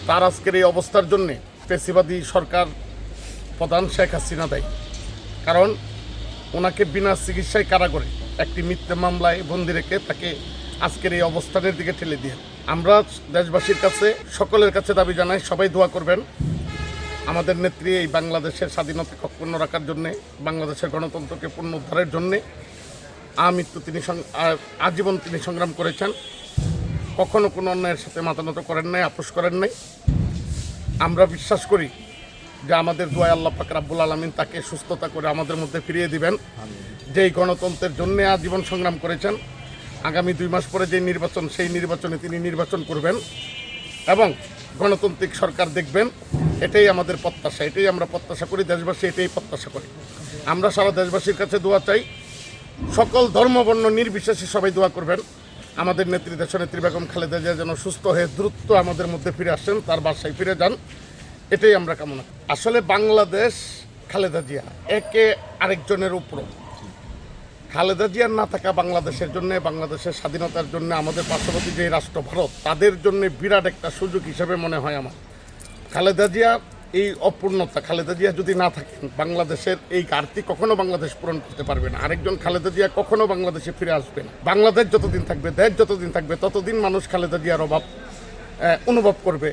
তার আজকের এই অবস্থার জন্যে পেশিবাদী সরকার প্রধান শেখ হাসিনা দায়ী। কারণ ওনাকে বিনা চিকিৎসায় কারাগারে একটি মিথ্যা মামলায় বন্দি রেখে তাকে আজকের এই অবস্থানের দিকে ঠেলে দিয়ে আমরা দেশবাসীর কাছে সকলের কাছে দাবি জানাই, সবাই দোয়া করবেন আমাদের নেত্রী এই বাংলাদেশের স্বাধীনতা অক্ষুণ্ণ রাখার জন্যে, বাংলাদেশের গণতন্ত্রকে পুনরুদ্ধারের জন্যে আমৃত্যু তিনি আজীবন তিনি সংগ্রাম করেছেন। কখনো কোনো অন্যায়ের সাথে মাথা নত করেন নাই, আপোষ করেন নাই। আমরা বিশ্বাস করি যে আমাদের দোয়া আল্লাহ পাক রাব্বুল আলামিন তাকে সুস্থতা করে আমাদের মধ্যে ফিরিয়ে দিবেন। যেই গণতন্ত্রের জন্য আজীবন সংগ্রাম করেছেন, আগামী 2 মাস পরে যে নির্বাচন, সেই নির্বাচনে তিনি নির্বাচন করবেন এবং গণতান্ত্রিক সরকার দেখবেন। এটাই আমাদের প্রত্যাশা, এটাই আমরা প্রত্যাশা করি, দেশবাসী এটাই প্রত্যাশা করি। আমরা সারা দেশবাসীর কাছে দোয়া চাই, সকল ধর্মবর্ণ নির্বিশেষে সবাই দোয়া করবেন আমাদের নেত্রী দেশনেত্রী বেগম খালেদা জিয়া যেন সুস্থ হয়ে দ্রুত আমাদের মধ্যে ফিরে আসেন, তার বাসায় ফিরে যান, এটাই আমরা কামনা করি। আসলে বাংলাদেশ খালেদা জিয়া একে আরেকজনের উপর। খালেদা জিয়ার না থাকা বাংলাদেশের জন্য, বাংলাদেশের স্বাধীনতার জন্য আমাদের পার্শ্ববর্তী যে রাষ্ট্র ভারত, তাদের জন্য বিরাট একটা সুযোগ হিসেবে মনে হয় আমার। খালেদা জিয়া এই অপূর্ণতা, খালেদা জিয়া যদি না থাকেন বাংলাদেশের এই ঘাটতি কখনো বাংলাদেশ পূরণ করতে পারবে না। আরেকজন খালেদা জিয়া কখনো বাংলাদেশে ফিরে আসবে না। বাংলাদেশ যতদিন থাকবে, দেশ যতদিন থাকবে, ততদিন মানুষ খালেদা জিয়ার অভাব অনুভব করবে।